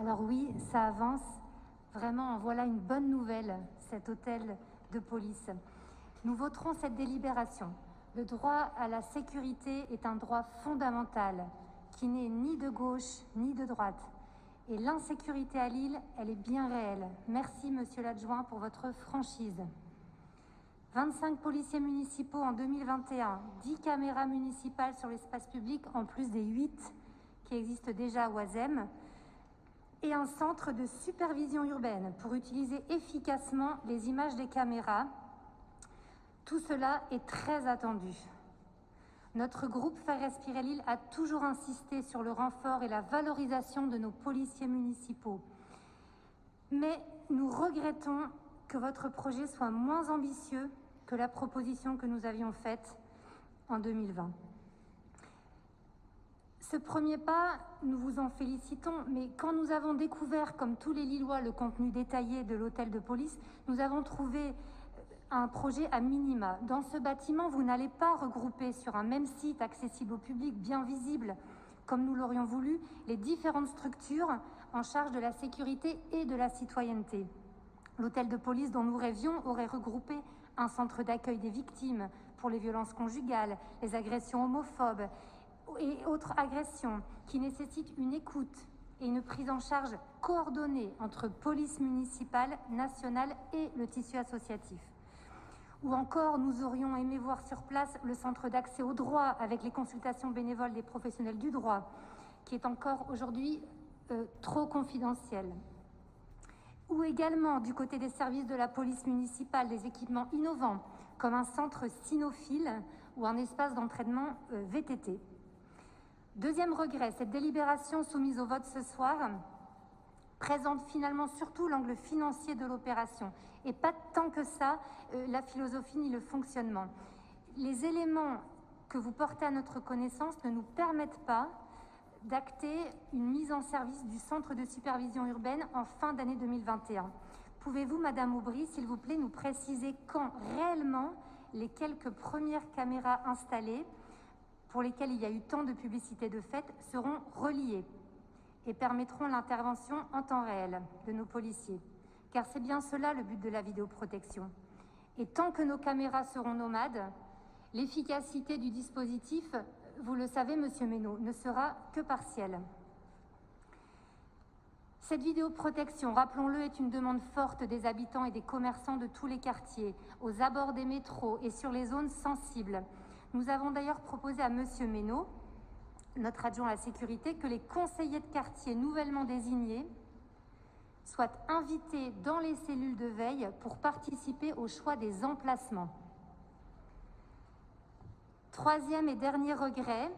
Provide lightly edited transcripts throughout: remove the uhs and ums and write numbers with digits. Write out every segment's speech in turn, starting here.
Alors oui, ça avance. Vraiment, voilà une bonne nouvelle, cet hôtel de police. Nous voterons cette délibération. Le droit à la sécurité est un droit fondamental qui n'est ni de gauche ni de droite. Et l'insécurité à Lille, elle est bien réelle. Merci, monsieur l'adjoint, pour votre franchise. 25 policiers municipaux en 2021, 10 caméras municipales sur l'espace public, en plus des 8 qui existent déjà à Oisem, et un centre de supervision urbaine pour utiliser efficacement les images des caméras. Tout cela est très attendu. Notre groupe Faire respirer Lille a toujours insisté sur le renfort et la valorisation de nos policiers municipaux. Mais nous regrettons que votre projet soit moins ambitieux que la proposition que nous avions faite en 2020. Ce premier pas, nous vous en félicitons, mais quand nous avons découvert, comme tous les Lillois, le contenu détaillé de l'hôtel de police, nous avons trouvé un projet à minima. Dans ce bâtiment, vous n'allez pas regrouper sur un même site accessible au public, bien visible, comme nous l'aurions voulu, les différentes structures en charge de la sécurité et de la citoyenneté. L'hôtel de police dont nous rêvions aurait regroupé un centre d'accueil des victimes pour les violences conjugales, les agressions homophobes et autres agressions qui nécessitent une écoute et une prise en charge coordonnée entre police municipale, nationale et le tissu associatif. Ou encore, nous aurions aimé voir sur place le centre d'accès au droit avec les consultations bénévoles des professionnels du droit, qui est encore aujourd'hui trop confidentiel. Ou également, du côté des services de la police municipale, des équipements innovants, comme un centre cynophile ou un espace d'entraînement VTT. Deuxième regret, cette délibération soumise au vote ce soir présente finalement surtout l'angle financier de l'opération et pas tant que ça la philosophie ni le fonctionnement. Les éléments que vous portez à notre connaissance ne nous permettent pas d'acter une mise en service du centre de supervision urbaine en fin d'année 2021. Pouvez-vous, Madame Aubry, s'il vous plaît, nous préciser quand réellement les quelques premières caméras installées, pour lesquelles il y a eu tant de publicité de fait, seront reliées et permettront l'intervention en temps réel de nos policiers? Car c'est bien cela le but de la vidéoprotection. Et tant que nos caméras seront nomades, l'efficacité du dispositif, vous le savez, Monsieur Ménaud, ne sera que partielle. Cette vidéoprotection, rappelons-le, est une demande forte des habitants et des commerçants de tous les quartiers, aux abords des métros et sur les zones sensibles. Nous avons d'ailleurs proposé à Monsieur Ménaud, notre adjoint à la sécurité, que les conseillers de quartier nouvellement désignés soient invités dans les cellules de veille pour participer au choix des emplacements. Troisième et dernier regret,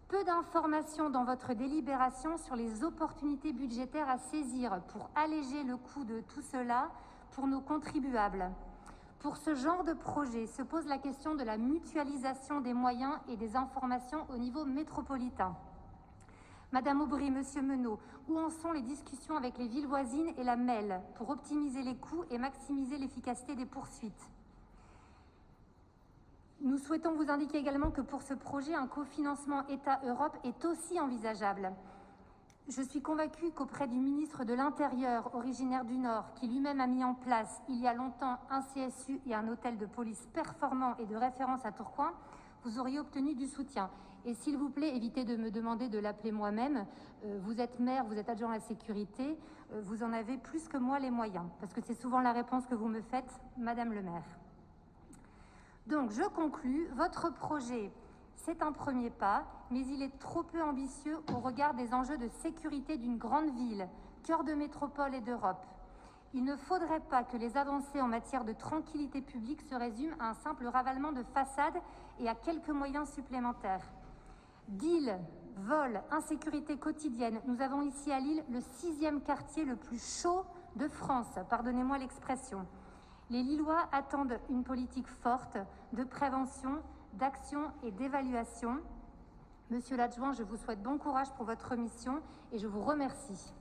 peu d'informations dans votre délibération sur les opportunités budgétaires à saisir pour alléger le coût de tout cela pour nos contribuables. Pour ce genre de projet se pose la question de la mutualisation des moyens et des informations au niveau métropolitain. Madame Aubry, Monsieur Menot, où en sont les discussions avec les villes voisines et la MEL pour optimiser les coûts et maximiser l'efficacité des poursuites? Nous souhaitons vous indiquer également que pour ce projet, un cofinancement État-Europe est aussi envisageable. Je suis convaincue qu'auprès du ministre de l'Intérieur, originaire du Nord, qui lui-même a mis en place il y a longtemps un CSU et un hôtel de police performant et de référence à Tourcoing, vous auriez obtenu du soutien. Et s'il vous plaît, évitez de me demander de l'appeler moi-même. Vous êtes maire, vous êtes adjoint à la sécurité, vous en avez plus que moi les moyens, parce que c'est souvent la réponse que vous me faites, Madame le maire. Donc, je conclus, votre projet, c'est un premier pas, mais il est trop peu ambitieux au regard des enjeux de sécurité d'une grande ville, cœur de métropole et d'Europe. Il ne faudrait pas que les avancées en matière de tranquillité publique se résument à un simple ravalement de façade et à quelques moyens supplémentaires. Deal, vol, insécurité quotidienne, nous avons ici à Lille le 6e quartier le plus chaud de France, pardonnez-moi l'expression. Les Lillois attendent une politique forte de prévention, d'action et d'évaluation. Monsieur l'adjoint, je vous souhaite bon courage pour votre mission et je vous remercie.